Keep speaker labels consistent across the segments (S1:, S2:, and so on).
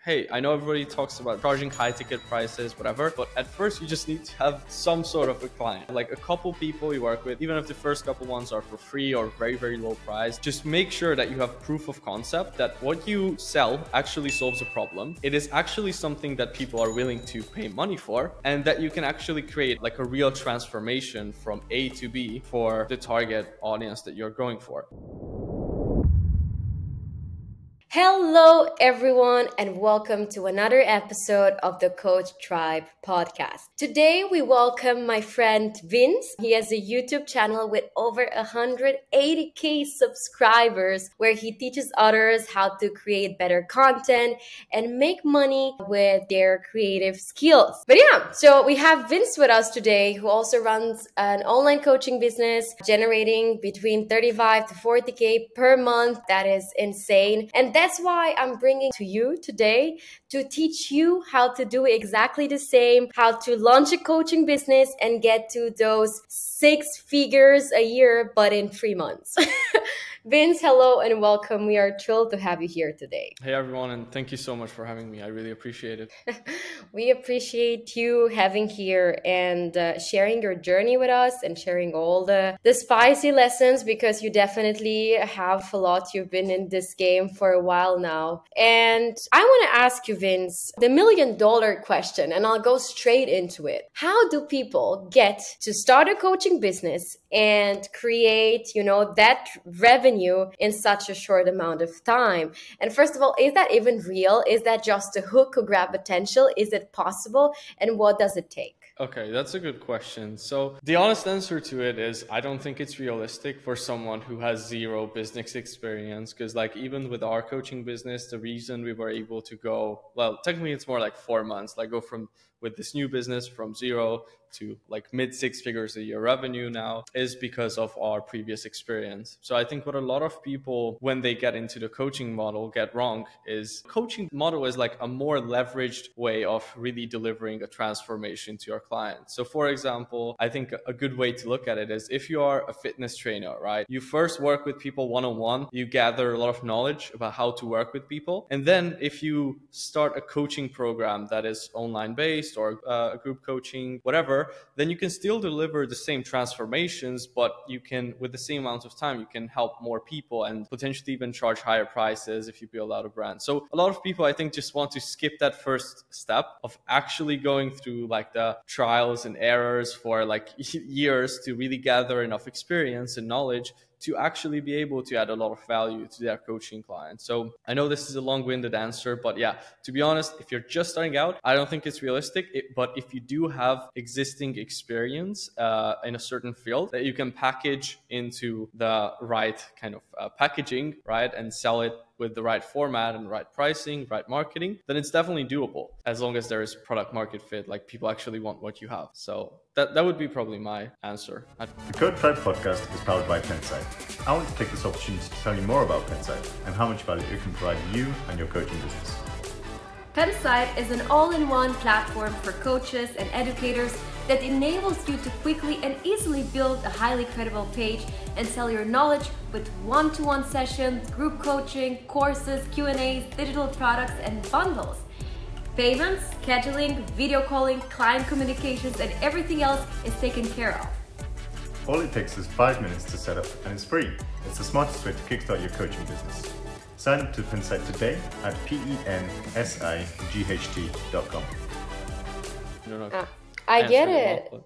S1: hey, I know everybody talks about charging high ticket prices, whatever, but at first you just need to have some sort of a client, like a couple people you work with, even if the first couple ones are for free or very, very low price. Just make sure that you have proof of concept that what you sell actually solves a problem. It is actually something that people are willing to pay money for, and that you can actually create like a real transformation from A to B for the target audience that you're going for.
S2: Hello, everyone, and welcome to another episode of the Coach Tribe podcast. Today, we welcome my friend Vince. He has a YouTube channel with over 180K subscribers where he teaches others how to create better content and make money with their creative skills. But yeah, so we have Vince with us today, who also runs an online coaching business generating between 35 to 40K per month. That is insane. And that's why I'm bringing to you today to teach you how to do exactly the same, how to launch a coaching business and get to those 6 figures a year, but in 3 months. Vince, hello and welcome. We are thrilled to have you here today.
S1: Hey everyone, and thank you so much for having me. I really appreciate it.
S2: We appreciate you having here and sharing your journey with us and sharing all the spicy lessons, because you definitely have a lot. You've been in this game for a while now. And I want to ask you, Vince, the $1 million question, and I'll go straight into it. How do people get to start a coaching business and create, that revenue in such a short amount of time? And first of all, is that even real? Is that just a hook to grab potential? Is it possible? And what does it take?
S1: Okay, that's a good question. So the honest answer to it is I don't think it's realistic for someone who has zero business experience, because like even with our coaching business, the reason we were able to go, well, technically it's more like 4 months, like go from with this new business from zero to like mid 6 figures a year revenue now, is because of our previous experience. So I think what a lot of people, when they get into the coaching model, get wrong is coaching model is like a more leveraged way of really delivering a transformation to your client. So for example, I think a good way to look at it is if you are a fitness trainer, right? You first work with people one-on-one, you gather a lot of knowledge about how to work with people. And then if you start a coaching program that is online based or a group coaching, whatever, then you can still deliver the same transformations, but you can, with the same amount of time, you can help more people and potentially even charge higher prices if you build out a brand. So a lot of people, I think, just want to skip that first step of actually going through like the trials and errors for like years to really gather enough experience and knowledge to actually be able to add a lot of value to their coaching clients. So I know this is a long-winded answer, but yeah, to be honest, if you're just starting out, I don't think it's realistic. But if you do have existing experience in a certain field that you can package into the right kind of packaging, right, and sell it with the right format and right pricing, right marketing, then it's definitely doable as long as there is product market fit, like people actually want what you have. So that would be probably my answer.
S3: The Coach Tribe podcast is powered by Pensight. I want to take this opportunity to tell you more about Pensight and how much value it can provide you and your coaching business.
S2: Pensight is an all-in-one platform for coaches and educators that enables you to quickly and easily build a highly credible page and sell your knowledge with one-to-one sessions, group coaching, courses, Q&As, digital products, and bundles. Payments, scheduling, video calling, client communications, and everything else is taken care of.
S3: All it takes is 5 minutes to set up, and it's free. It's the smartest way to kickstart your coaching business. Sign up to Pensight today at pensight.com.
S2: I get it. Yeah.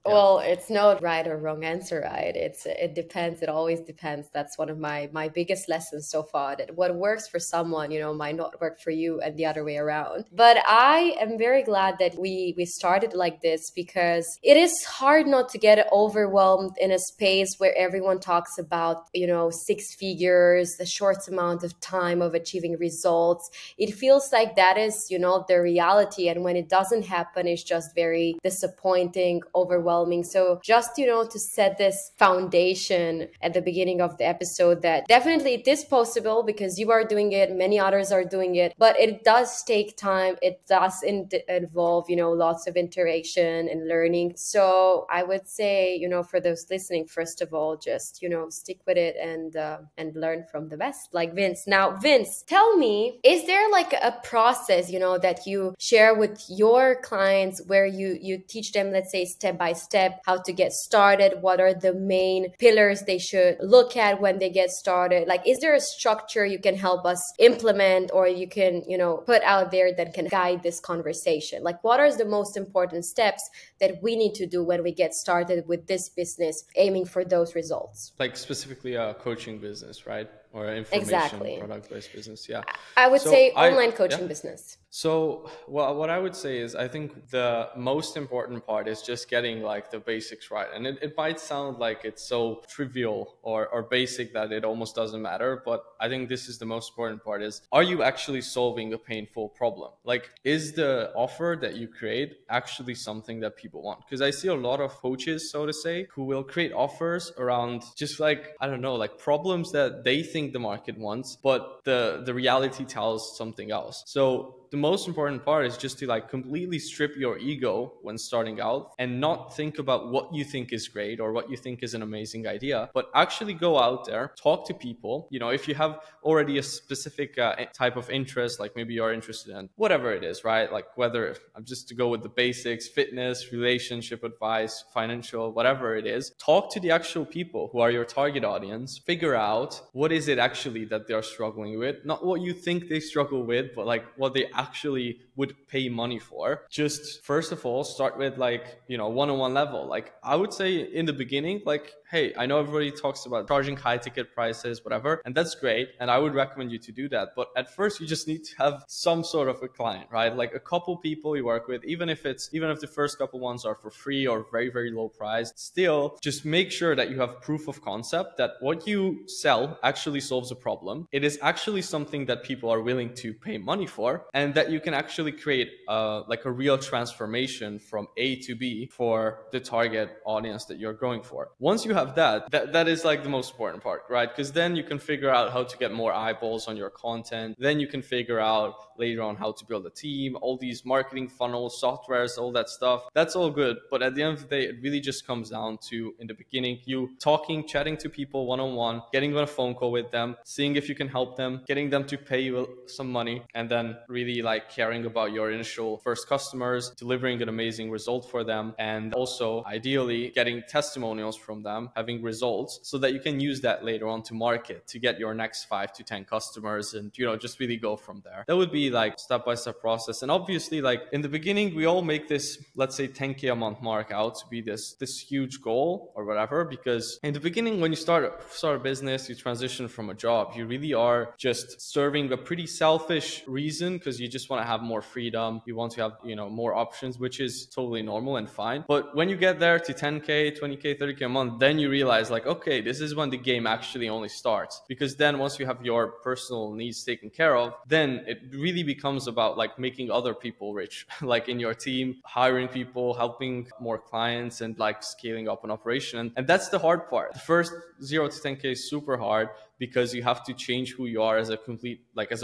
S2: Well, it's not right or wrong answer, right? It depends. It always depends. That's one of my biggest lessons so far, that what works for someone, might not work for you, and the other way around. But I am very glad that we started like this, because it is hard not to get overwhelmed in a space where everyone talks about, 6 figures, the short amount of time of achieving results. It feels like that is, the reality. And when it doesn't happen, it's just very disappointing, overwhelming, overwhelming. So just, to set this foundation at the beginning of the episode, that definitely it is possible because you are doing it, many others are doing it, but it does take time. It does involve, lots of interaction and learning. So I would say, for those listening, first of all, just, stick with it and learn from the best, like Vince. Now, Vince, tell me, is there like a process, that you share with your clients where you teach them, let's say, step by step, how to get started? What are the main pillars they should look at when they get started? Like, is there a structure you can help us implement, or you can, put out there that can guide this conversation? Like, what are the most important steps that we need to do when we get started with this business, aiming for those results?
S1: Like specifically a coaching business, right? Or information product-based business. Yeah.
S2: I would say online coaching business.
S1: So what I would say is, I think the most important part is just getting like the basics right. And it might sound like it's so trivial or basic that it almost doesn't matter. But I think this is the most important part is, are you actually solving a painful problem? Like, is the offer that you create actually something that people want? Because I see a lot of coaches, so to say, who will create offers around just like, I don't know, like problems that they think the market wants, but the reality tells something else. So the most important part is just to like completely strip your ego when starting out and not think about what you think is great or what you think is an amazing idea, but actually go out there, talk to people. If you have already a specific type of interest, like maybe you're interested in whatever it is, right? Like whether just to go with the basics, fitness, relationship advice, financial, whatever it is, talk to the actual people who are your target audience, figure out what is it actually that they're struggling with, not what you think they struggle with, but like what they actually would pay money for. Just first of all, start with like, one-on-one level. Like I would say in the beginning, like, hey, I know everybody talks about charging high ticket prices, whatever, and that's great. And I would recommend you to do that. But at first you just need to have some sort of a client, right? Like a couple people you work with, even if the first couple ones are for free or very, very low price, still just make sure that you have proof of concept that what you sell actually solves a problem. It is actually something that people are willing to pay money for, and that you can actually create like a real transformation from A to B for the target audience that you're going for. Once you have that is like the most important part, right? Because then you can figure out how to get more eyeballs on your content. Then you can figure out later on how to build a team, all these marketing funnels, softwares, all that stuff. That's all good. But at the end of the day, it really just comes down to, in the beginning, you chatting to people one-on-one, getting on a phone call with them, seeing if you can help them, getting them to pay you some money, and then really like caring about your initial first customers, delivering an amazing result for them, and also ideally getting testimonials from them, having results, so that you can use that later on to market to get your next 5 to 10 customers, and just really go from there. That would be like step-by-step process. And obviously, like in the beginning, we all make this, let's say 10K a month mark out to be this huge goal or whatever, because in the beginning, when you start a business, you transition from a job, you really are just serving a pretty selfish reason, because you just want to have more freedom, you want to have more options, which is totally normal and fine. But when you get there to 10K, 20K, 30K a month, then you realize like, okay, this is when the game actually only starts. Because then once you have your personal needs taken care of, then it really becomes about like making other people rich, like in your team, hiring people, helping more clients, and like scaling up an operation. And that's the hard part. The first 0 to 10K is super hard, because you have to change who you are as a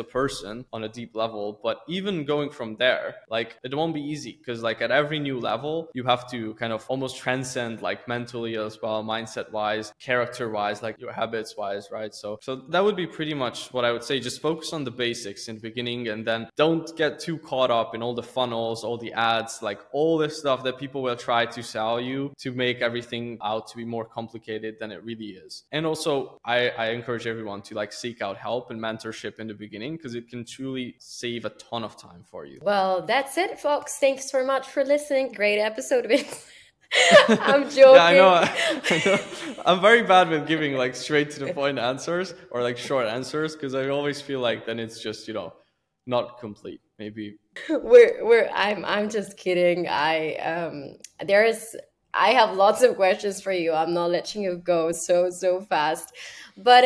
S1: person on a deep level. But even going from there, like it won't be easy, because like at every new level, you have to kind of almost transcend like mentally as well, mindset wise, character wise, like your habits wise, right? So that would be pretty much what I would say. Just focus on the basics in the beginning, and then don't get too caught up in all the funnels, all the ads, like all this stuff that people will try to sell you to make everything out to be more complicated than it really is. And also I encourage everyone to like seek out help and mentorship in the beginning, because it can truly save a ton of time for you.
S2: Well, that's it, folks. Thanks so much for listening. Great episode of it. I'm joking.
S1: Yeah, I know. I'm very bad with giving like straight to the point answers or like short answers, because I always feel like then it's just not complete. Maybe
S2: I'm just kidding. I have lots of questions for you. I'm not letting you go so fast. But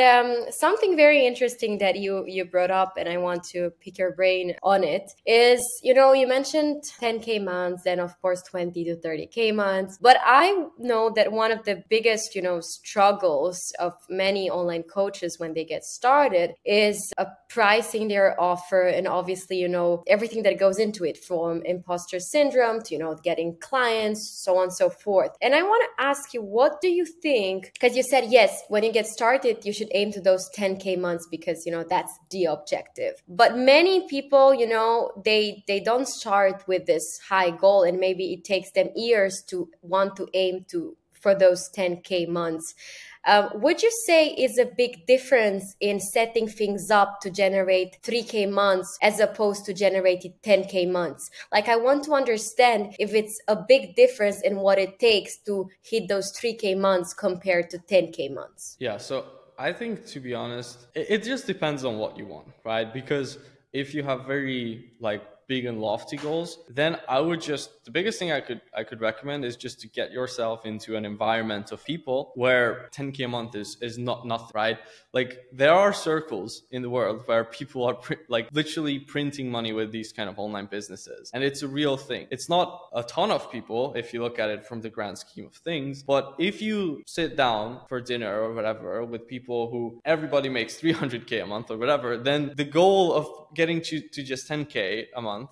S2: something very interesting that you brought up, and I want to pick your brain on it, is, you mentioned 10K months, then of course 20 to 30K months. But I know that one of the biggest, struggles of many online coaches when they get started is pricing their offer, and obviously, everything that goes into it, from imposter syndrome to, getting clients, so on and so forth. And I want to ask you, what do you think? Because you said, yes, when you get started, you should aim to those 10K months because, that's the objective. But many people, they don't start with this high goal, and maybe it takes them years to want to aim for those 10K months. Would you say is a big difference in setting things up to generate 3K months as opposed to generating 10K months? Like, I want to understand if it's a big difference in what it takes to hit those 3K months compared to 10K months.
S1: Yeah, so I think, to be honest, it just depends on what you want, right? Because if you have very big and lofty goals, then the biggest thing I could recommend is just to get yourself into an environment of people where 10K a month is not nothing, right? Like, there are circles in the world where people are literally printing money with these kind of online businesses, and it's a real thing. It's not a ton of people if you look at it from the grand scheme of things, but if you sit down for dinner or whatever with people who everybody makes 300K a month or whatever, then the goal of getting to just 10K a month,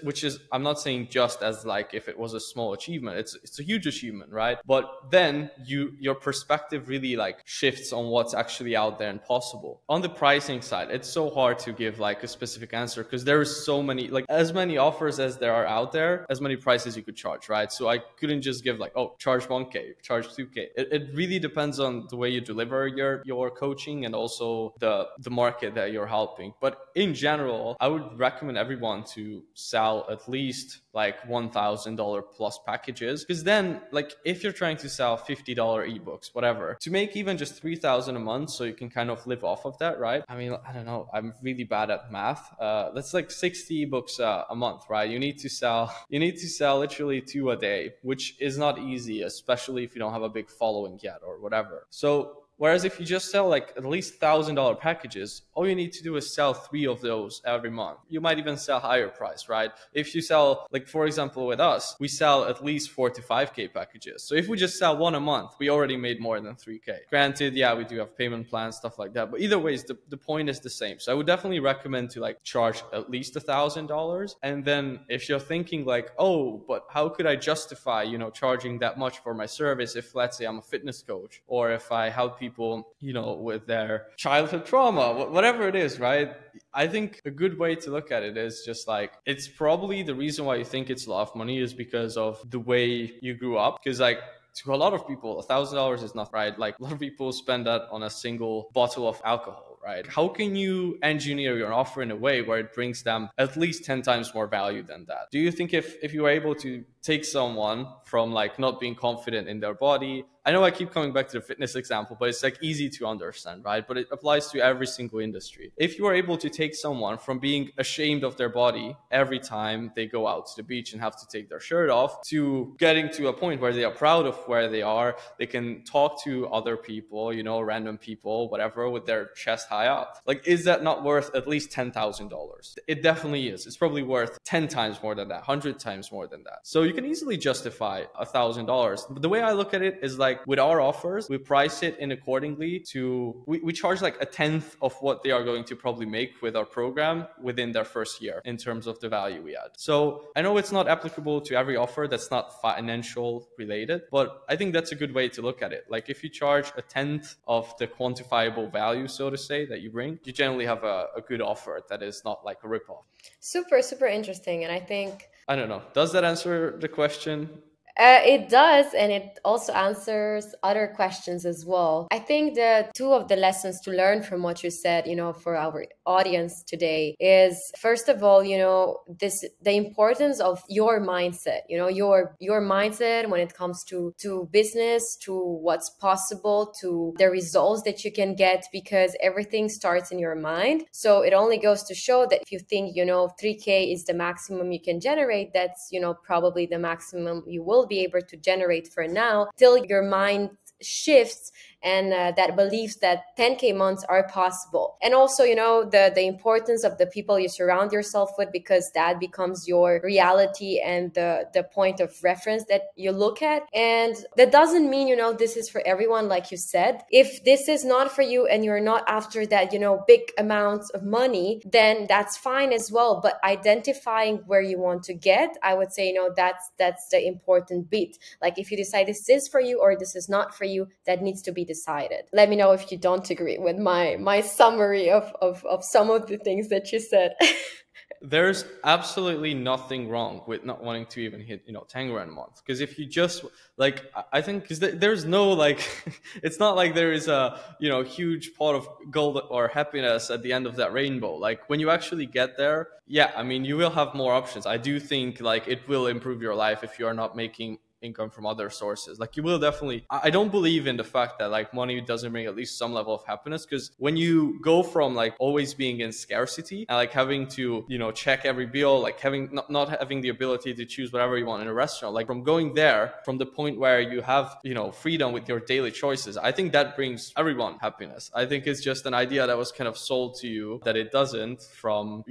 S1: which is, I'm not saying just as if it was a small achievement, it's a huge achievement, right? But then your perspective really shifts on what's actually out there and possible. On the pricing side, it's so hard to give a specific answer because there is so many, as many offers as there are out there, as many prices you could charge, right? So I couldn't just give charge 1K, charge 2K. It really depends on the way you deliver your coaching and also the market that you're helping. But in general, I would recommend everyone to sell at least $1,000 plus packages, because then if you're trying to sell $50 ebooks, whatever, to make even just $3,000 a month, so you can kind of live off of that, right? I mean, I don't know, I'm really bad at math. That's 60 ebooks a month, right? You need to sell literally 2 a day, which is not easy, especially if you don't have a big following yet or whatever. So whereas if you just sell at least $1,000 packages, all you need to do is sell 3 of those every month. You might even sell higher price, right? If you sell, for example, with us, we sell at least 4 to 5K packages. So if we just sell 1 a month, we already made more than 3K. Granted, yeah, we do have payment plans, stuff like that. But either ways, the point is the same. So I would definitely recommend to charge at least $1,000. And then if you're thinking oh, but how could I justify, charging that much for my service if, let's say, I'm a fitness coach, or if I help people, with their childhood trauma, whatever it is, right? I think a good way to look at it is just it's probably the reason why you think it's a lot of money is because of the way you grew up. Because to a lot of people, $1,000 is not, right? A lot of people spend that on a single bottle of alcohol, right? How can you engineer your offer in a way where it brings them at least 10 times more value than that? Do you think if you were able to take someone from not being confident in their body, I know I keep coming back to the fitness example, but it's easy to understand, right? But it applies to every single industry. If you are able to take someone from being ashamed of their body every time they go out to the beach and have to take their shirt off, to getting to a point where they are proud of where they are, they can talk to other people, random people, whatever, with their chest high up. Is that not worth at least $10,000? It definitely is. It's probably worth 10 times more than that, 100 times more than that. So you can easily justify $1,000. But the way I look at it is with our offers, we price it in accordingly to, we charge a tenth of what they are going to probably make with our program within their first year in terms of the value we add. So I know it's not applicable to every offer that's not financial related, but I think that's a good way to look at it. If you charge a tenth of the quantifiable value, so to say, that you bring, you generally have a good offer that is not a ripoff.
S2: Super, super interesting. And
S1: I don't know. Does that answer the question?
S2: It does, and it also answers other questions as well. I think the 2 of the lessons to learn from what you said, for our audience today is, first of all, the importance of your mindset, your mindset when it comes to business, to what's possible, to the results that you can get, because everything starts in your mind. So it only goes to show that if you think, 3K is the maximum you can generate, that's, probably the maximum you will will be able to generate for now, till your mind shifts and that believes that 10K months are possible. And also, the importance of the people you surround yourself with, because that becomes your reality and the point of reference that you look at. And that doesn't mean, this is for everyone, like you said. If this is not for you and you're not after that, big amounts of money, then that's fine as well. But identifying where you want to get, I would say, that's the important bit. Like if you decide this is for you or this is not for you, that needs to be decided. Let me know if you don't agree with my summary of some of the things that you said.
S1: There's absolutely nothing wrong with not wanting to even hit 10 grand a month, because if you just I think because there's no it's not like there is a huge pot of gold or happiness at the end of that rainbow. Like when you actually get there, yeah, I mean, you will have more options. I do think it will improve your life if you are not making income from other sources. You will definitely, I don't believe in the fact that money doesn't bring at least some level of happiness, because when you go from always being in scarcity and having to check every bill, having not having the ability to choose whatever you want in a restaurant, from going there, from the point where you have freedom with your daily choices, I think that brings everyone happiness. I think it's just an idea that was kind of sold to you that it doesn't, from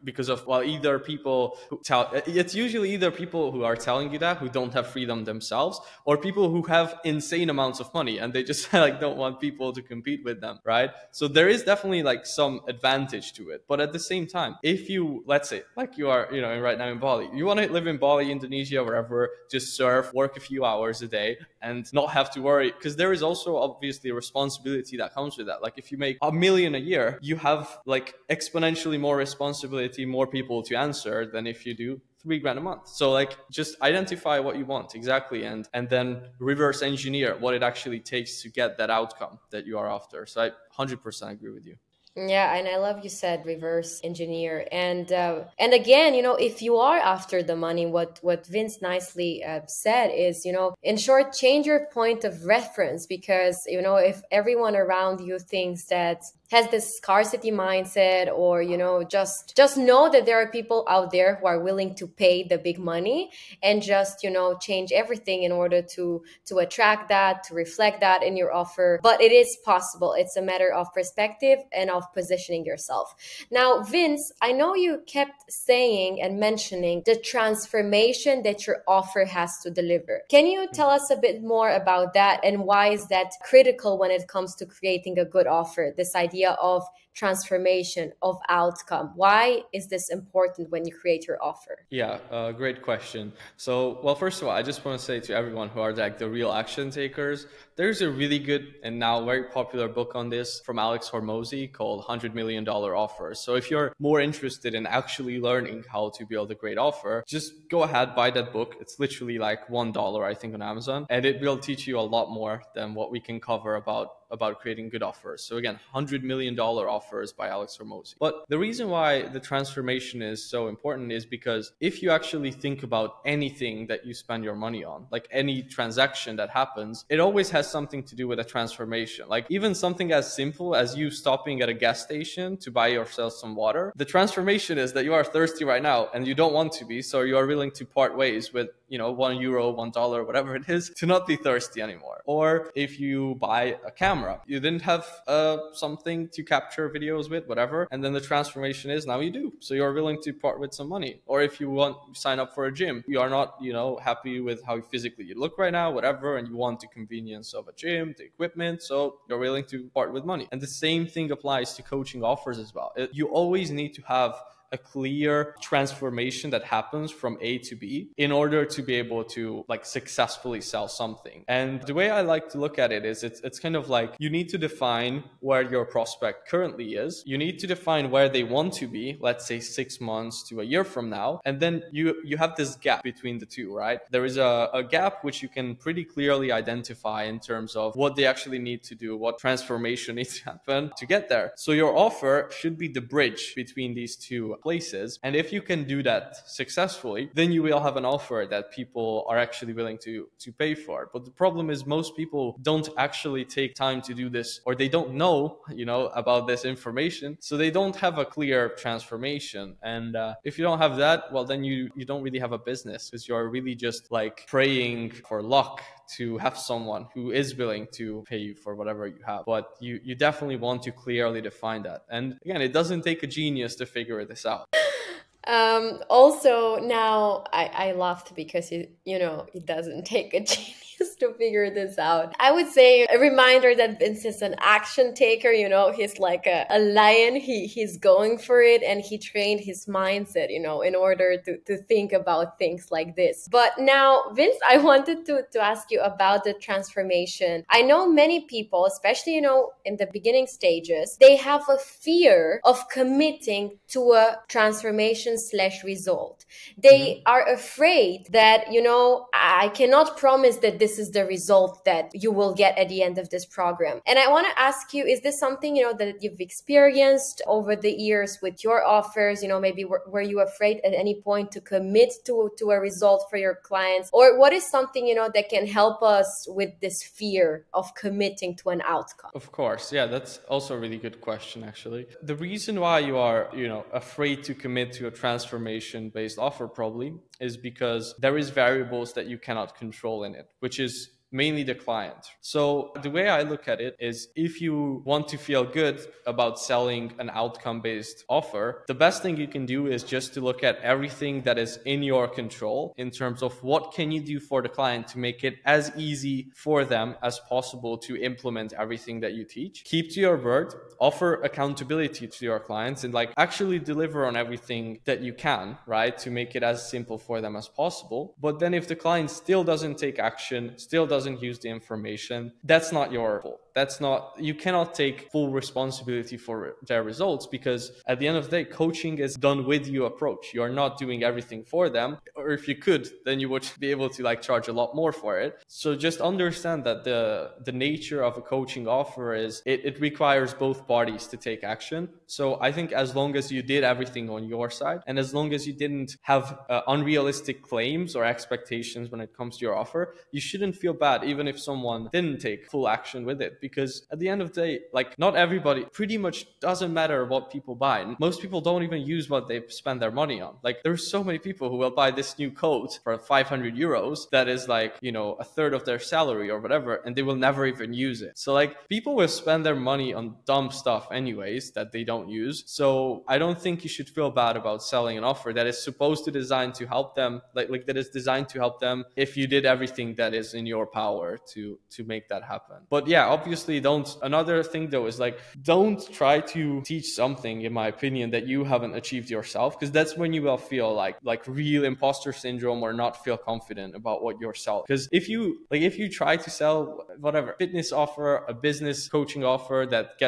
S1: because of either people who it's usually either people who are telling you that, who don't have freedom themselves, or people who have insane amounts of money and they just don't want people to compete with them, right? So there is definitely some advantage to it. But at the same time, if you, let's say you are right now in Bali, you want to live in Bali, Indonesia, wherever, just surf, work a few hours a day and not have to worry, because there is also obviously a responsibility that comes with that. If you make $1 million a year, you have exponentially more responsibility, more people to answer than if you do $3 grand a month. So just identify what you want exactly, and then reverse engineer what it actually takes to get that outcome that you are after. So I 100% agree with you.
S2: Yeah, and I love you said reverse engineer. And again, if you are after the money, what Vince nicely said is, in short, change your point of reference, because if everyone around you thinks that has this scarcity mindset, or just know that there are people out there who are willing to pay the big money and just change everything in order to attract that, to reflect that in your offer. But it is possible. It's a matter of perspective and of positioning yourself. Now, Vince, I know you kept saying and mentioning the transformation that your offer has to deliver. Can you tell us a bit more about that, and why is that critical when it comes to creating a good offer? This idea of transformation, of outcome. Why is this important when you create your offer?
S1: Yeah, great question. So, well, first of all, I just want to say to everyone who are the real action takers, there's a really good and now very popular book on this from Alex Hormozy called $100 Million Offers. So if you're more interested in actually learning how to build a great offer, just go ahead, buy that book. It's literally $1, I think, on Amazon, and it will teach you a lot more than what we can cover about creating good offers. So again, $100 million offers by Alex Hormozy. But the reason why the transformation is so important is because if you actually think about anything that you spend your money on, any transaction that happens, it always has something to do with a transformation. Even something as simple as you stopping at a gas station to buy yourself some water, the transformation is that you are thirsty right now and you don't want to be, so you are willing to part ways with €1, $1, whatever it is, to not be thirsty anymore. Or if you buy a camera, you didn't have something to capture videos with, whatever, and then the transformation is now you do, so you're willing to part with some money. Or if you want to sign up for a gym, you are not happy with how physically you look right now, whatever, and you want the convenience of a gym, the equipment, so you're willing to part with money. And the same thing applies to coaching offers as well. You always need to have a clear transformation that happens from A to B in order to be able to successfully sell something. And the way I like to look at it is it's kind of you need to define where your prospect currently is. You need to define where they want to be, let's say 6 months to a year from now. And then you have this gap between the two, right? There is a gap which you can pretty clearly identify in terms of what they actually need to do, what transformation needs to happen to get there. So your offer should be the bridge between these two places. And if you can do that successfully, then you will have an offer that people are actually willing to pay for. But the problem is most people don't actually take time to do this, or they don't know, about this information. So they don't have a clear transformation. And if you don't have that, well, then you don't really have a business, because you're really just like praying for luck to have someone who is willing to pay you for whatever you have. But you definitely want to clearly define that. And again, it doesn't take a genius to figure this out.
S2: Also, now I laughed because it doesn't take a genius to figure this out. I would say a reminder that Vince is an action taker. He's like a lion. He's going for it, and he trained his mindset, in order to think about things like this. But now, Vince, I wanted to ask you about the transformation. I know many people, especially, in the beginning stages, they have a fear of committing to a transformation/result. They are afraid that, I cannot promise that this is the result that you will get at the end of this program. And I want to ask you, is this something, that you've experienced over the years with your offers? Maybe were you afraid at any point to commit to a result for your clients? Or what is something, that can help us with this fear of committing to an outcome?
S1: Of course. Yeah, that's also a really good question, actually. The reason why you are, afraid to commit to a transformation-based offer probably is because there is variables that you cannot control in it, which is mainly the client. So the way I look at it is, if you want to feel good about selling an outcome-based offer, the best thing you can do is just to look at everything that is in your control in terms of what can you do for the client to make it as easy for them as possible to implement everything that you teach. Keep to your word, offer accountability to your clients, and actually deliver on everything that you can, right, to make it as simple for them as possible. But then if the client still doesn't take action, still doesn't use the information, that's not your fault. You cannot take full responsibility for their results, because at the end of the day, coaching is done with you approach. You're not doing everything for them. Or if you could, then you would be able to charge a lot more for it. So just understand that the nature of a coaching offer is it requires both parties to take action. So I think as long as you did everything on your side, and as long as you didn't have unrealistic claims or expectations when it comes to your offer, you shouldn't feel bad even if someone didn't take full action with it. Because at the end of the day, not everybody, pretty much doesn't matter what people buy. Most people don't even use what they spend their money on. There's so many people who will buy this new coat for 500 euros that is a third of their salary or whatever, and they will never even use it. So people will spend their money on dumb stuff anyways that they don't use. So I don't think you should feel bad about selling an offer that is supposed to design to help them, that is designed to help them if you did everything that is in your power to make that happen. But yeah, obviously another thing though is don't try to teach something, in my opinion, that you haven't achieved yourself, because that's when you will feel like real imposter syndrome or not feel confident about what you're selling. Because if you try to sell whatever fitness offer, a business coaching offer that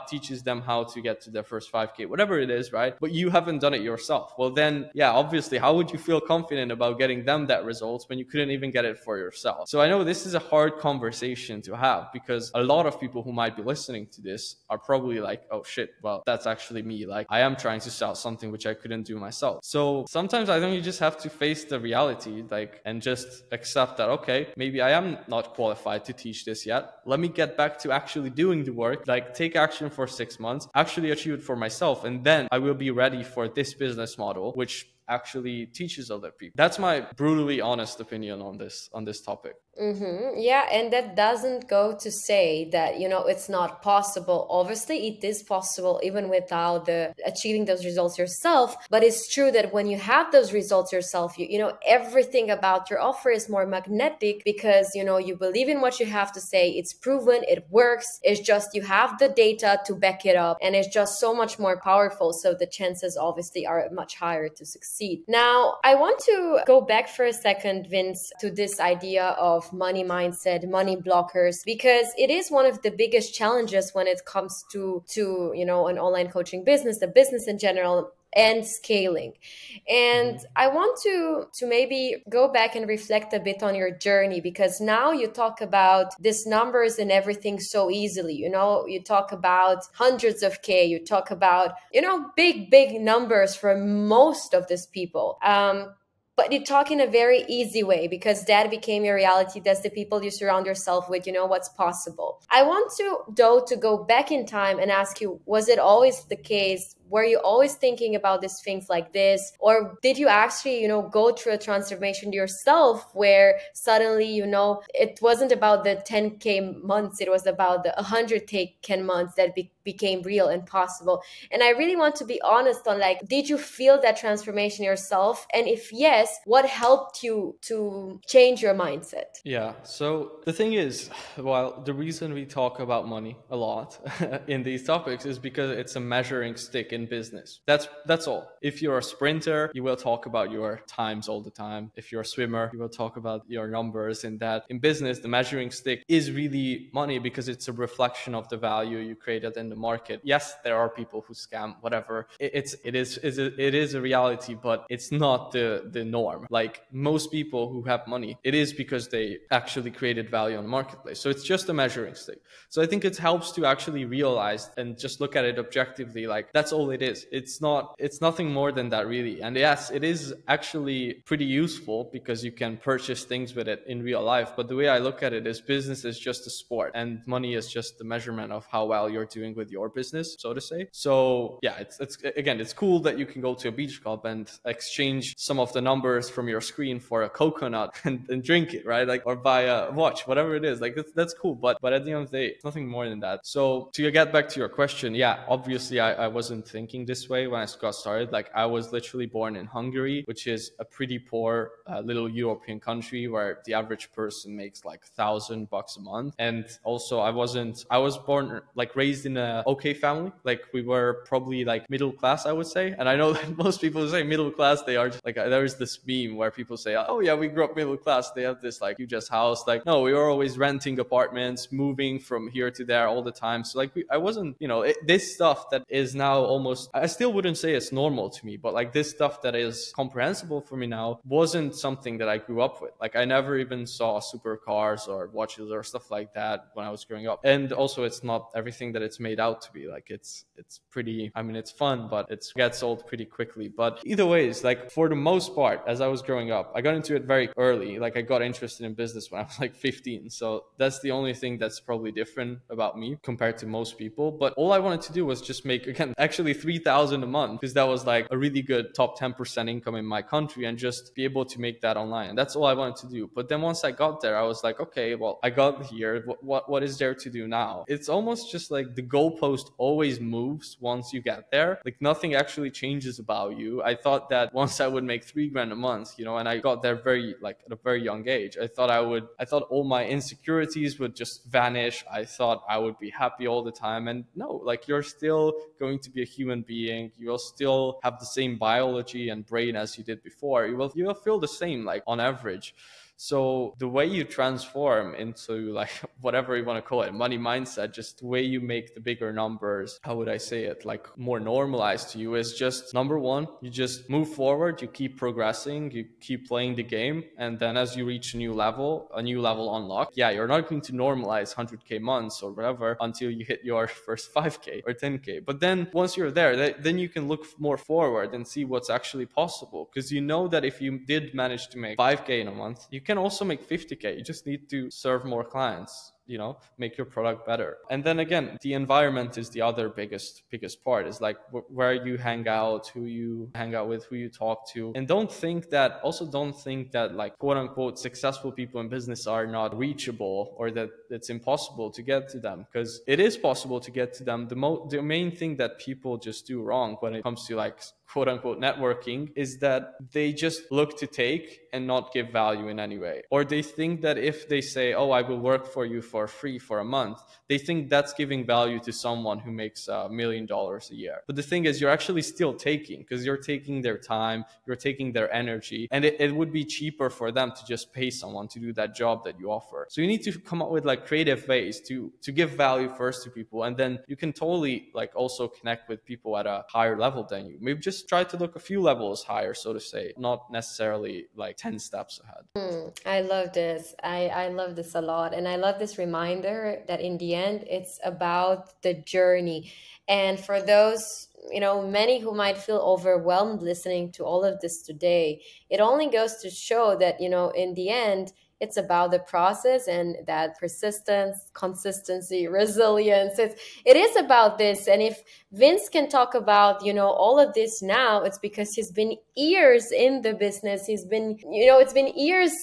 S1: teaches them how to get to their first 5K, whatever it is, right? But you haven't done it yourself. Well, then, yeah, obviously, how would you feel confident about getting them that results when you couldn't even get it for yourself? So I know this is a hard conversation to have, because a lot of people who might be listening to this are probably oh shit, well, that's actually me. I am trying to sell something which I couldn't do myself. So sometimes I think you just have to face the reality, and just accept that, okay, maybe I am not qualified to teach this yet. Let me get back to actually doing the work, take action for 6 months, actually achieve it for myself, and then I will be ready for this business model, which actually teaches other people. That's my brutally honest opinion on this topic.
S2: Yeah, and that doesn't go to say that, it's not possible. Obviously, it is possible even without achieving those results yourself. But it's true that when you have those results yourself, everything about your offer is more magnetic, because, you believe in what you have to say. It's proven, it works. It's just you have the data to back it up, and it's just so much more powerful. So the chances obviously are much higher to succeed. Now, I want to go back for a second, Vince, to this idea of money mindset, money blockers, because it is one of the biggest challenges when it comes to an online coaching business, the business in general. and scaling. And I want to maybe go back and reflect a bit on your journey, because now you talk about these numbers and everything so easily. You talk about hundreds of K, you talk about, big numbers for most of these people. But you talk in a very easy way, because that became your reality. That's the people you surround yourself with, what's possible. I want to go back in time and ask you, was it always the case? Were you always thinking about these things like this? Or did you actually, go through a transformation yourself where suddenly, it wasn't about the 10K months, it was about the 100K months that became real and possible? And I really want to be honest on, like, did you feel that transformation yourself? And if yes, what helped you to change your mindset?
S1: Yeah. So the thing is, well, the reason we talk about money a lot in these topics is because it's a measuring stick in business. That's all. If you're a sprinter, you will talk about your times all the time. If you're a swimmer, you will talk about your numbers. In business, the measuring stick is really money, because it's a reflection of the value you created in the market. Yes, there are people who scam, whatever. It is a reality, but it's not the norm. Like, most people who have money, it is because they actually created value on the marketplace. So it's just a measuring stick. So I think it helps to actually realize and just look at it objectively. Like, that's all it is. It's nothing more than that, really. And yes, it is actually pretty useful because you can purchase things with it in real life. But the way I look at it is, business is just a sport, and money is just the measurement of how well you're doing with your business, so to say. So yeah, it's cool that you can go to a beach club and exchange some of the numbers from your screen for a coconut and drink it, right? Like, or buy a watch, whatever it is. Like, that's cool. But at the end of the day, it's nothing more than that. So to get back to your question, yeah, obviously I wasn't thinking this way when I got started. Like, I was literally born in Hungary, which is a pretty poor little European country where the average person makes like $1,000 a month. And also I was born, like, raised in a okay family. Like, we were probably like middle class, I would say. And I know that most people say middle class, they are just, like, there's this meme where people say, oh yeah, we grew up middle class. They have this like hugest house. Like, no, we were always renting apartments, moving from here to there all the time. So like, I wasn't, this stuff that is now almost, I still wouldn't say it's normal to me, but like, this stuff that is comprehensible for me now wasn't something that I grew up with. Like, I never even saw supercars or watches or stuff like that when I was growing up. And also, it's not everything that it's made out to be. Like, it's pretty, I mean, it's fun, but it gets old pretty quickly. But either ways, like, for the most part, as I was growing up, I got into it very early. Like, I got interested in business when I was like 15. So that's the only thing that's probably different about me compared to most people. But all I wanted to do was just make, again, actually 3,000 a month, because that was like a really good top 10% income in my country, and just be able to make that online. And that's all I wanted to do. But then once I got there, I was like, okay, well, I got here. What is there to do now? It's almost just like the goalpost always moves once you get there. Like, nothing actually changes about you. I thought that once I would make $3,000 a month, and I got there at a very young age. I thought all my insecurities would just vanish. I thought I would be happy all the time. And no, like, you're still going to be a human being. You will still have the same biology and brain as you did before. You will feel the same, like, on average. So the way you transform into, like, whatever you want to call it, money mindset, just the way you make the bigger numbers, how would I say it, like, more normalized to you, is just, number one, you just move forward, you keep progressing, you keep playing the game. And then as you reach a new level unlocked, yeah, you're not going to normalize 100K months or whatever until you hit your first 5K or 10K. But then once you're there, then you can look more forward and see what's actually possible. Because you know that if you did manage to make 5K in a month, you can also make 50K. You just need to serve more clients, make your product better. And then again, the environment is the other biggest part, is like where you hang out, who you hang out with, who you talk to. And don't think that like, quote unquote, successful people in business are not reachable, or that it's impossible to get to them, because it is possible to get to them. The main thing that people just do wrong when it comes to, like, quote unquote networking, is that they just look to take and not give value in any way. Or they think that if they say, oh, I will work for you for for free for a month, they think that's giving value to someone who makes $1 million a year. But the thing is, you're actually still taking, because you're taking their time, you're taking their energy, and it would be cheaper for them to just pay someone to do that job that you offer. So you need to come up with like creative ways to give value first to people, and then you can totally like also connect with people at a higher level than you. Maybe just try to look a few levels higher, so to say, not necessarily like 10 steps ahead.
S2: I love this. I love this a lot. And I love this reminder that in the end, it's about the journey. And for those, many who might feel overwhelmed listening to all of this today, it only goes to show that, in the end, it's about the process and that persistence, consistency, resilience. It is about this. And if Vince can talk about, all of this now, it's because he's been years in the business. He's been, it's been years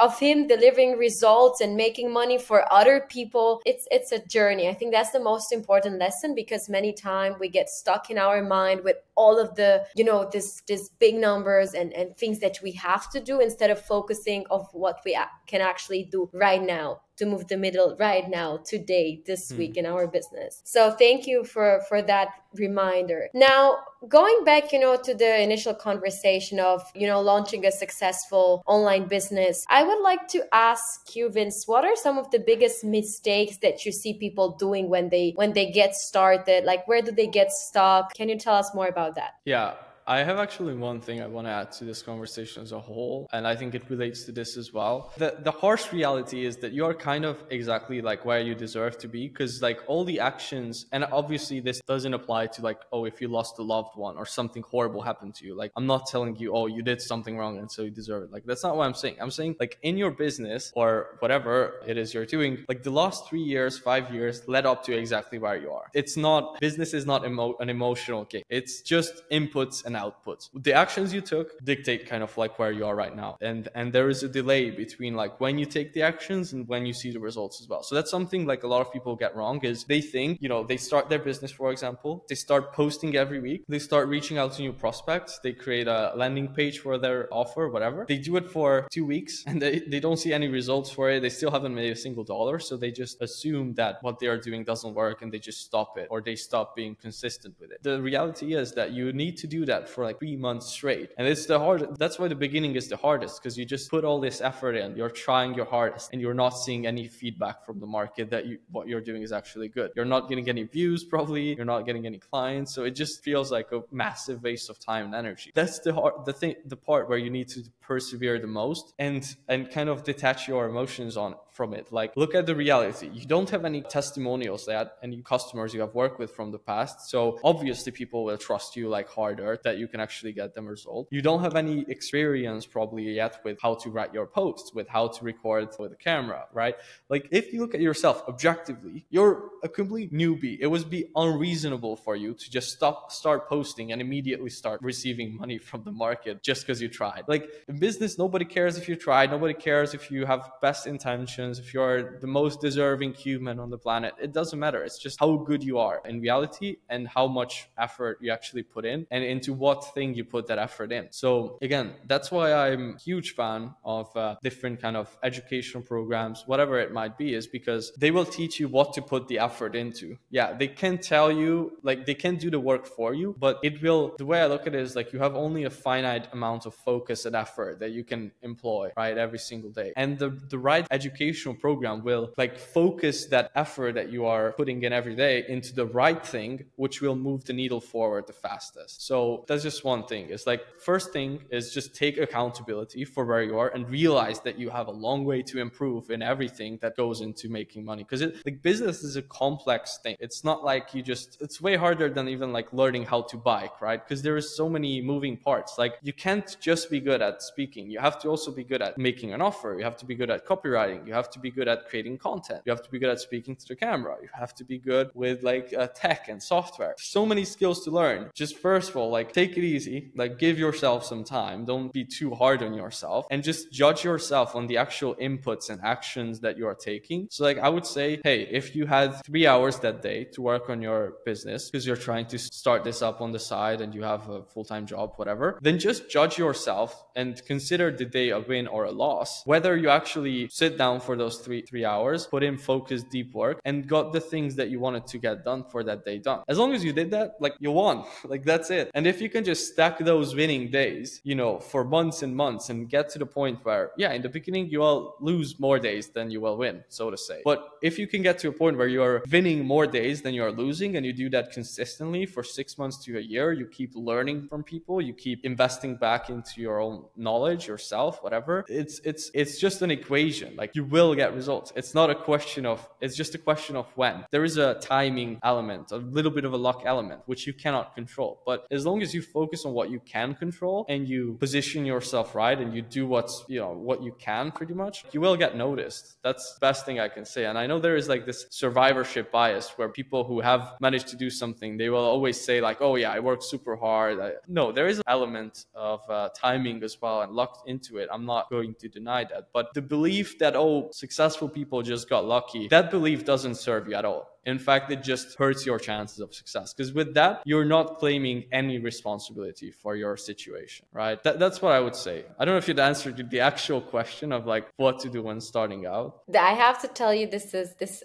S2: of him delivering results and making money for other people. It's a journey. I think that's the most important lesson, because many times we get stuck in our mind with all of the, this big numbers and things that we have to do, instead of focusing of what we can actually do right now to move the needle right now, today, this week in our business. So thank you for that reminder. Now, going back, to the initial conversation of, launching a successful online business, I would like to ask you, Vince, what are some of the biggest mistakes that you see people doing when they get started? Like, where do they get stuck? Can you tell us more about that?
S1: Yeah. I have actually one thing I want to add to this conversation as a whole, and I think it relates to this as well. The harsh reality is that you are kind of exactly like where you deserve to be, because like all the actions, and obviously this doesn't apply to like, oh, if you lost a loved one or something horrible happened to you. Like, I'm not telling you, oh, you did something wrong and so you deserve it. Like, that's not what I'm saying. I'm saying like in your business or whatever it is you're doing, like the last 3 years, 5 years led up to exactly where you are. It's not, business is not an emotional game. It's just inputs and outputs. The actions you took dictate kind of like where you are right now. And there is a delay between like when you take the actions and when you see the results as well. So that's something like a lot of people get wrong, is they think, they start their business, for example, they start posting every week, they start reaching out to new prospects, they create a landing page for their offer, whatever. They do it for 2 weeks and they don't see any results for it. They still haven't made a single dollar. So they just assume that what they are doing doesn't work and they just stop it, or they stop being consistent with it. The reality is that you need to do that for like 3 months straight. And it's the hardest. That's why the beginning is the hardest, because you just put all this effort in, you're trying your hardest, and you're not seeing any feedback from the market that what you're doing is actually good. You're not getting any views, probably. You're not getting any clients. So it just feels like a massive waste of time and energy. That's the part where you need to persevere the most and kind of detach your emotions from it. Like, look at the reality. You don't have any testimonials yet, any customers you have worked with from the past. So obviously people will trust you like harder that you can actually get them a result. You don't have any experience probably yet with how to write your posts, with how to record with a camera, right? Like, if you look at yourself objectively, you're a complete newbie. It would be unreasonable for you to just start posting and immediately start receiving money from the market just because you tried. Like, in business, nobody cares if you tried. Nobody cares if you have best intentions, if you're the most deserving human on the planet. It doesn't matter. It's just how good you are in reality and how much effort you actually put in and into what thing you put that effort in. So again, that's why I'm a huge fan of different kind of educational programs, whatever it might be, is because they will teach you what to put the effort into. Yeah, they can tell you, like, they can do the work for you, but the way I look at it is like you have only a finite amount of focus and effort that you can employ, right, every single day. And the right educational program will like focus that effort that you are putting in every day into the right thing, which will move the needle forward the fastest. So that's just one thing. It's like, first thing is just take accountability for where you are and realize that you have a long way to improve in everything that goes into making money. Because like business is a complex thing. It's not like it's way harder than even like learning how to bike, right? Because there is so many moving parts. Like, you can't just be good at speaking. You have to also be good at making an offer. You have to be good at copywriting. You have to be good at creating content. You have to be good at speaking to the camera. You have to be good with like tech and software. So many skills to learn. Just first of all, like, take it easy, like give yourself some time. Don't be too hard on yourself, and just judge yourself on the actual inputs and actions that you are taking. So like I would say, hey, if you had 3 hours that day to work on your business because you're trying to start this up on the side and you have a full-time job, whatever, then just judge yourself and consider the day a win or a loss. Whether you actually sit down for those three hours, put in focused deep work, and got the things that you wanted to get done for that day done. As long as you did that, like you won. Like that's it. And if you can just stack those winning days, you know, for months and months, and get to the point where, yeah, in the beginning you will lose more days than you will win, so to say. But if you can get to a point where you are winning more days than you are losing, and you do that consistently for 6 months to a year, you keep learning from people, you keep investing back into your own knowledge, yourself, whatever. It's just an equation. Like you will get results. It's not a question of, it's just a question of when. There is a timing element, a little bit of a luck element, which you cannot control. But as long as you focus on what you can control and you position yourself right and you do what's, you know, what you can pretty much, you will get noticed. That's the best thing I can say. And I know there is like this survivorship bias where people who have managed to do something, they will always say like, oh yeah, I worked super hard. No, there is an element of timing as well and luck into it. I'm not going to deny that. But the belief that, oh, successful people just got lucky, that belief doesn't serve you at all. In fact, it just hurts your chances of success, because with that, you're not claiming any responsibility for your situation, right? That's what I would say. I don't know if you'd answered the actual question of like what to do when starting out.
S2: I have to tell you, this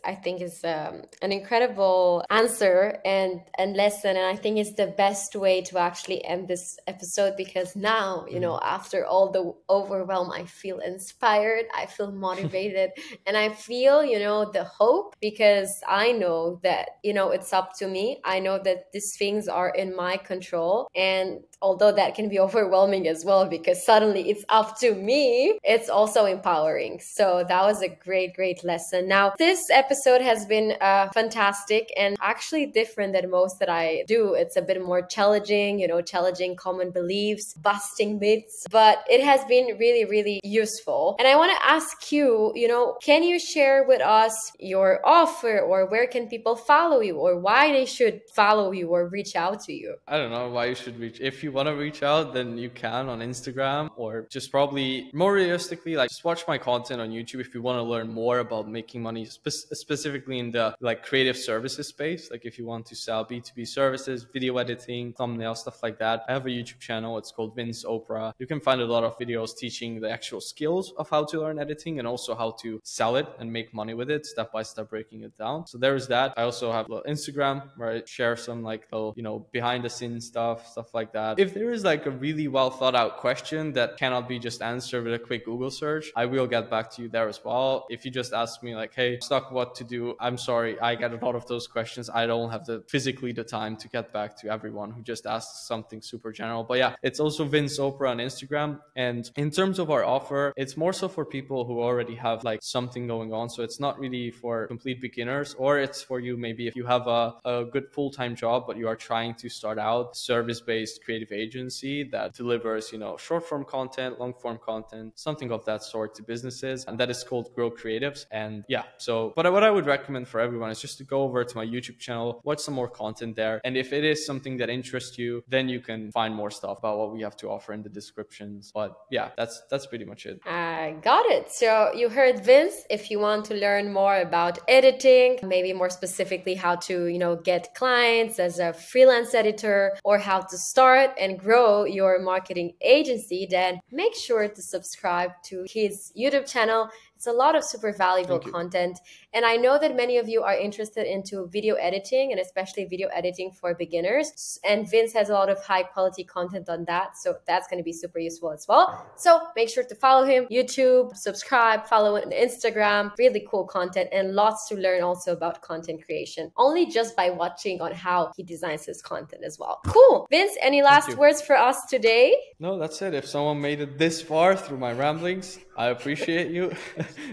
S2: I think is an incredible answer and lesson, and I think it's the best way to actually end this episode, because now, you know, after all the overwhelm, I feel inspired, I feel motivated, and I feel, you know, the hope, because I know that, you know, it's up to me. I know that these things are in my control, and although that can be overwhelming as well, because suddenly it's up to me, it's also empowering. So that was a great lesson. Now, this episode has been fantastic and actually different than most that I do. It's a bit more challenging, you know, challenging common beliefs, busting myths, but it has been really useful. And I want to ask you, you know, can you share with us your offer, or where can people follow you, or why they should follow you or reach out to you?
S1: I don't know why you should reach. If you want to reach out, then you can on Instagram, or just probably more realistically, like just watch my content on YouTube if you want to learn more about making money, specifically in the like creative services space. Like if you want to sell B2B services, video editing, thumbnail, stuff like that. I have a YouTube channel. It's called Vince Opra. You can find a lot of videos teaching the actual skills of how to learn editing and also how to sell it and make money with it, step by step, breaking it down. So there's that. I also have Instagram where I share some like little, you know, behind the scenes stuff like that. If there is like a really well thought out question that cannot be just answered with a quick Google search, I will get back to you there as well. If you just ask me like, hey, stuck what to do, I'm sorry, I get a lot of those questions. I don't have physically the time to get back to everyone who just asks something super general. But yeah, it's also Vince Opra on Instagram. And in terms of our offer, it's more so for people who already have like something going on. So it's not really for complete beginners, or it's for you maybe if you have a good full-time job, but you are trying to start out service-based creative agency that delivers, you know, short-form content, long-form content, something of that sort to businesses. And that is called Grow Creatives. And yeah, so but what I would recommend for everyone is just to go over to my YouTube channel, watch some more content there. And if it is something that interests you, then you can find more stuff about what we have to offer in the descriptions. But yeah, that's pretty much it.
S2: I got it. So you heard Vince. If you want to learn more about editing, maybe more specifically how to, you know, get clients as a freelance editor, or how to start and grow your marketing agency, then make sure to subscribe to his YouTube channel. It's a lot of super valuable content. And I know that many of you are interested into video editing, and especially video editing for beginners. And Vince has a lot of high quality content on that. So that's going to be super useful as well. So make sure to follow him, YouTube, subscribe, follow on Instagram. Really cool content and lots to learn also about content creation, only just by watching on how he designs his content as well. Cool. Vince, any last words for us today?
S1: No, that's it. If someone made it this far through my ramblings, I appreciate you.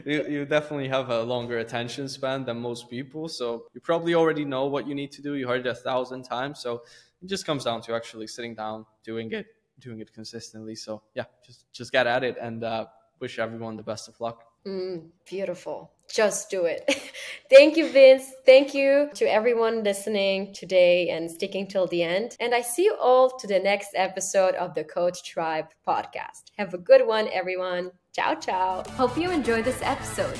S1: You definitely have a longer attention span than most people. So you probably already know what you need to do. You heard it 1,000 times. So it just comes down to actually sitting down, doing it consistently. So yeah, just get at it, and wish everyone the best of luck.
S2: Beautiful. Just do it. Thank you, Vince. Thank you to everyone listening today and sticking till the end. And I see you all to the next episode of the Coach Tribe podcast. Have a good one, everyone. Ciao, ciao. Hope you enjoyed this episode.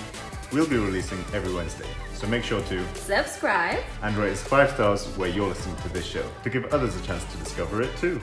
S3: We'll be releasing every Wednesday, so make sure to
S2: subscribe
S3: and rate us 5 stars where you're listening to this show to give others a chance to discover it too.